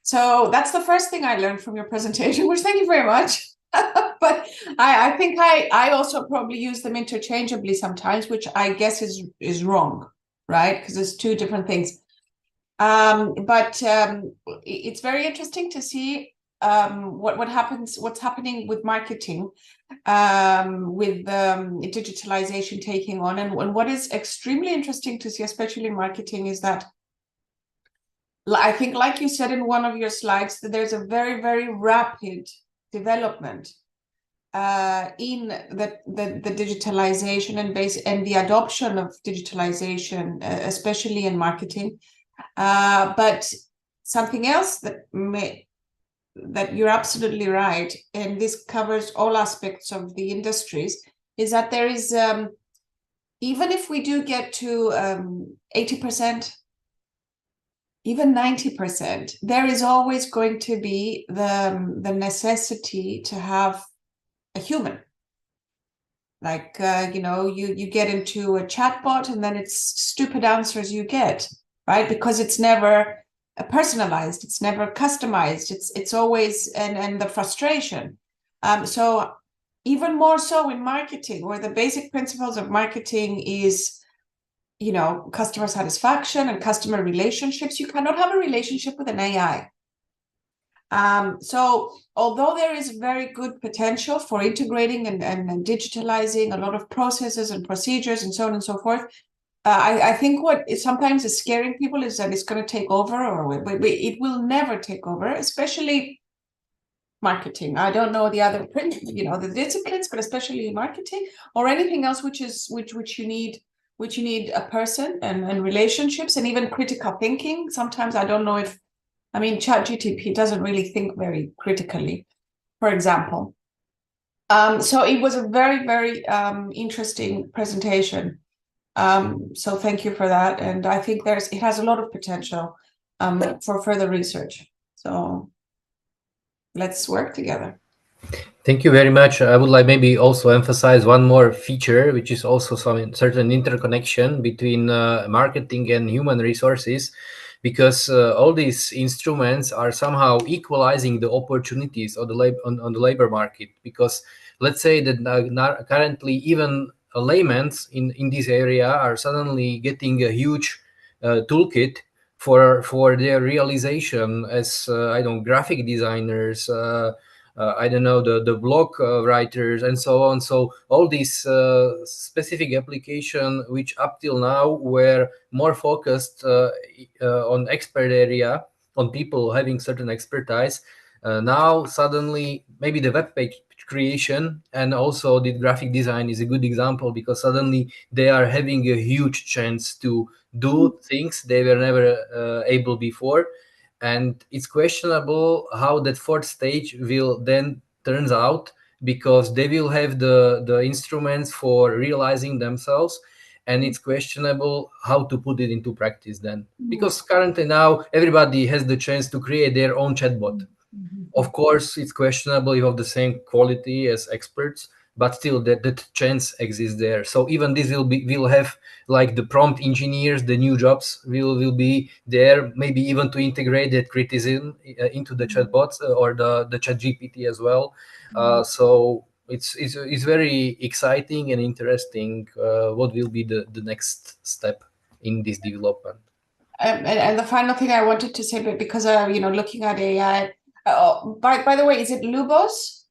So that's the first thing I learned from your presentation, which thank you very much. But I think I also probably use them interchangeably sometimes, which I guess is wrong, right? Because it's two different things. But it's very interesting to see what's happening with marketing, with digitalization taking on, and what is extremely interesting to see, especially in marketing, is that I think, like you said in one of your slides, that there's a very, very rapid development in the digitalization and the adoption of digitalization, especially in marketing. But something else that you're absolutely right, and this covers all aspects of the industries, is that there is, even if we do get to 80%, even 90%, there is always going to be the necessity to have a human. Like, you get into a chatbot and then it's stupid answers you get, right? Because it's never personalized, it's never customized, it's always, and the frustration. So even more so in marketing, where the basic principles of marketing is, customer satisfaction and customer relationships, you cannot have a relationship with an AI. So although there is very good potential for integrating and digitalizing a lot of processes and procedures and so on and so forth, I think what sometimes is scaring people is that it's going to take over, or it will never take over, especially marketing. I don't know the other the disciplines, but especially marketing or anything else which you need a person and relationships and even critical thinking. Sometimes I don't know if, ChatGPT doesn't really think very critically, for example. So it was a very, very interesting presentation. So thank you for that. And I think it has a lot of potential for further research. So let's work together. Thank you very much. I would like maybe also emphasize one more feature, which is also some certain interconnection between marketing and human resources, because all these instruments are somehow equalizing the opportunities on the labor market. Because let's say that currently even laymen in this area are suddenly getting a huge toolkit for their realization as graphic designers, the blog writers and so on. So all these specific application which up till now were more focused on expert area, on people having certain expertise, now suddenly maybe the web page creation and also the graphic design is a good example, because suddenly they are having a huge chance to do things they were never able before. And it's questionable how that fourth stage will then turns out, because they will have the instruments for realizing themselves, and it's questionable how to put it into practice then, because currently now everybody has the chance to create their own chatbot. Of course, it's questionable if of the same quality as experts, but still that chance exists there. So even this will have like the prompt engineers, the new jobs will be there, maybe even to integrate that criticism into the chatbots or the chat GPT as well. So it's very exciting and interesting what will be the next step in this development. And the final thing I wanted to say, but because looking at AI, by the way, is it Lubos?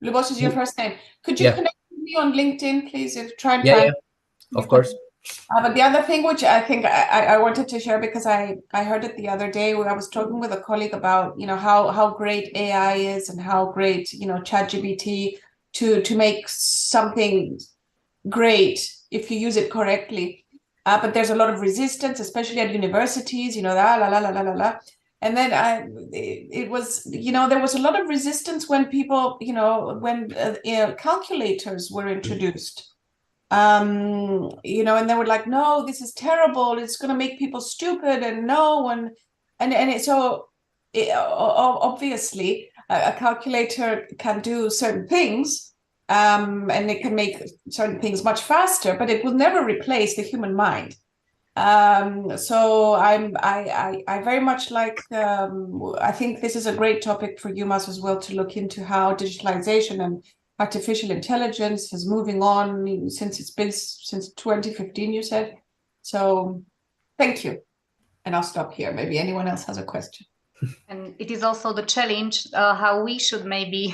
Lubos is your first name. Could you connect with me on LinkedIn, please? If try and find. Yeah, of course. But the other thing which I think I wanted to share, because I heard it the other day where I was talking with a colleague about how great AI is and how great ChatGPT to make something great if you use it correctly. But there's a lot of resistance, especially at universities, And then it was, there was a lot of resistance when people, when calculators were introduced. And they were like, no, this is terrible. It's going to make people stupid. And no, obviously a calculator can do certain things, and it can make certain things much faster, but it will never replace the human mind. So I very much like, I think this is a great topic for EUMMAS as well, to look into how digitalization and artificial intelligence is moving on since 2015, you said. So thank you. And I'll stop here. Maybe anyone else has a question. And it is also the challenge how we should maybe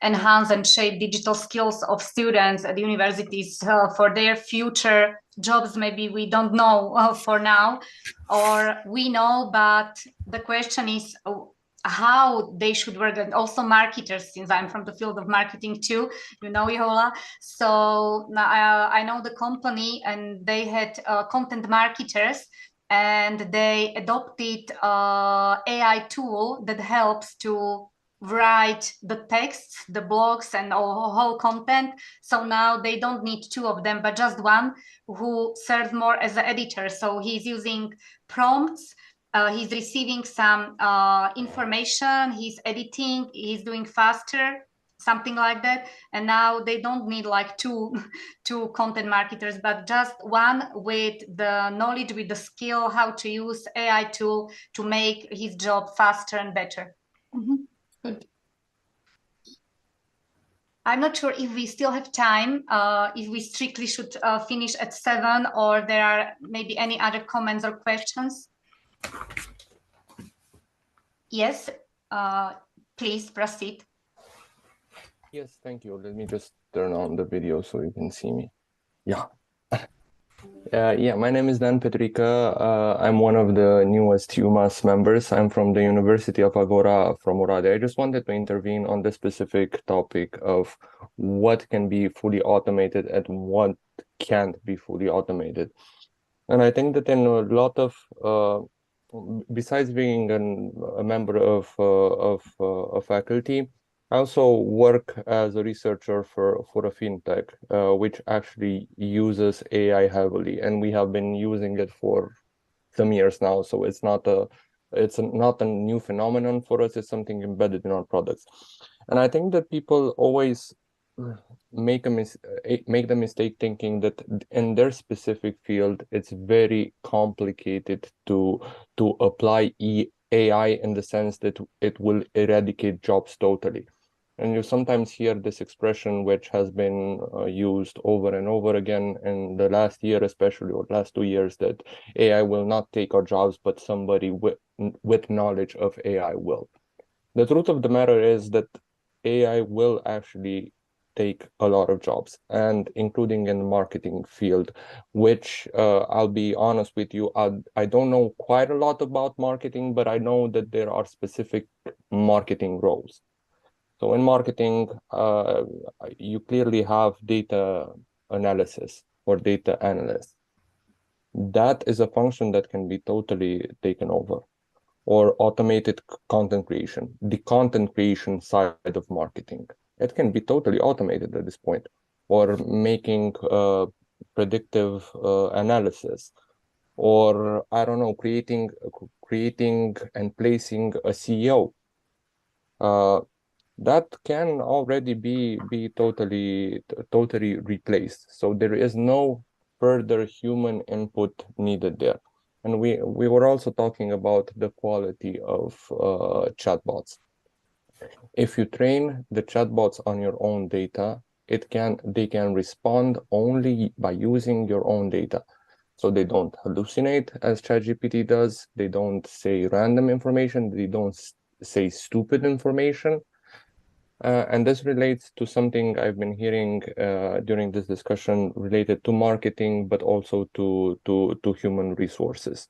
enhance and shape digital skills of students at the universities for their future jobs. Maybe we don't know for now, or we know, but the question is how they should work. And also marketers, since I'm from the field of marketing too, Jola. So I know the company, and they had content marketers, and they adopted AI tool that helps to write the texts, the blogs, and whole content. So now they don't need two of them, but just one who serves more as an editor. So he's using prompts, he's receiving some information, he's editing, he's doing faster, something like that. And now they don't need like two content marketers, but just one with the knowledge, with the skill how to use AI tool to make his job faster and better. Good. I'm not sure if we still have time, if we strictly should finish at 7, or there are maybe any other comments or questions. Yes, please proceed. Yes, thank you. Let me just turn on the video so you can see me. Yeah. My name is Dan Petrica. I'm one of the newest EUMMAS members. I'm from the University of Agora from Oradea. I just wanted to intervene on the specific topic of what can be fully automated and what can't be fully automated. And I think that in a lot of, besides being a member of a faculty, I also work as a researcher for a fintech, which actually uses AI heavily, and we have been using it for some years now. So it's not a new phenomenon for us. It's something embedded in our products, and I think that people always make the mistake thinking that in their specific field it's very complicated to apply AI in the sense that it will eradicate jobs totally. And you sometimes hear this expression, which has been used over and over again in the last year, especially, or last 2 years, that AI will not take our jobs, but somebody with knowledge of AI will. The truth of the matter is that AI will actually take a lot of jobs, and including in the marketing field, which I'll be honest with you, I don't know quite a lot about marketing, but I know that there are specific marketing roles. So in marketing, you clearly have data analysis or data analyst. That is a function that can be totally taken over. Or automated content creation, the content creation side of marketing. It can be totally automated at this point. Or making predictive analysis. Or, I don't know, creating and placing a CEO. that can already be totally replaced. So there is no further human input needed there. And we were also talking about the quality of chatbots. If you train the chatbots on your own data, they can respond only by using your own data. So they don't hallucinate as ChatGPT does. They don't say random information. They don't say stupid information. And this relates to something I've been hearing during this discussion related to marketing, but also to human resources,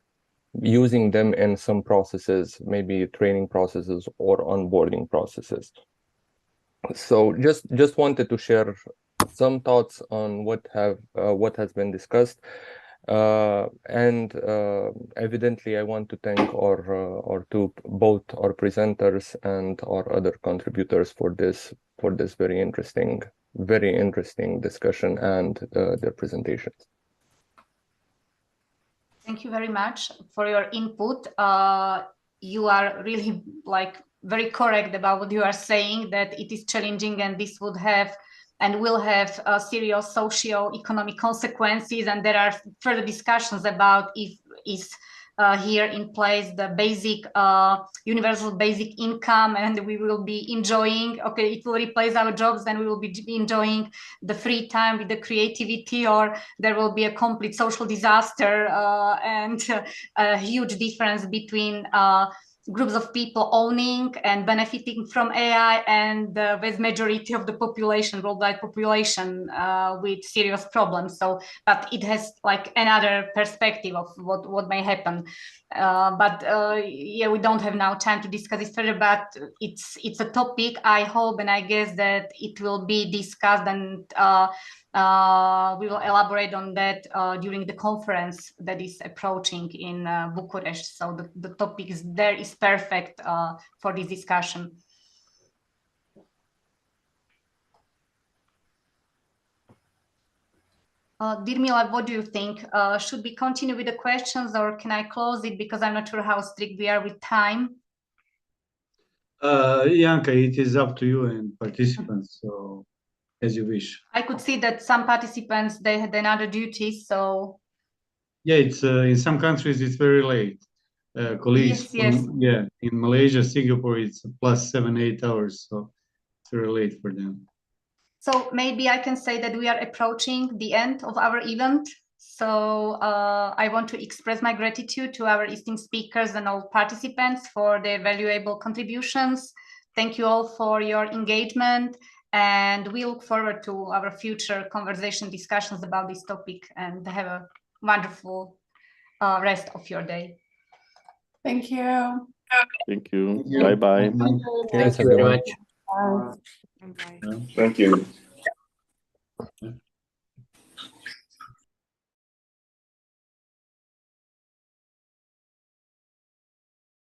using them in some processes, maybe training processes or onboarding processes. So just wanted to share some thoughts on what has been discussed. And evidently, I want to thank both our presenters and our other contributors for this very interesting discussion and their presentations. Thank you very much for your input. You are really very correct about what you are saying, that it is challenging and this would have and will have serious socio-economic consequences. And there are further discussions about if is here in place the basic universal basic income, and we will be enjoying, okay, it will replace our jobs, then we will be enjoying the free time with the creativity, or there will be a complete social disaster and a huge difference between groups of people owning and benefiting from AI and the vast majority of the population, worldwide population, with serious problems. So, but it has another perspective of what may happen. Yeah, we don't have now time to discuss this further, but it's a topic. I hope and I guess that it will be discussed, and we will elaborate on that during the conference that is approaching in Bucharest. So the topic is perfect for this discussion. Dear Mila, what do you think? Should we continue with the questions, or can I close it, because I'm not sure how strict we are with time? Janka, it is up to you and participants, so as you wish. I could see that some participants, they had another duties, so. Yeah, it's in some countries it's very late. Colleagues, yes. Yeah, in Malaysia, Singapore, it's plus 7-8 hours, so it's very late for them. So maybe I can say that we are approaching the end of our event. So I want to express my gratitude to our esteemed speakers and all participants for their valuable contributions. Thank you all for your engagement, and we look forward to our future conversation discussions about this topic, and have a wonderful rest of your day. Thank you. Thank you. Bye-bye. Thank you very much. Bye. Thank you.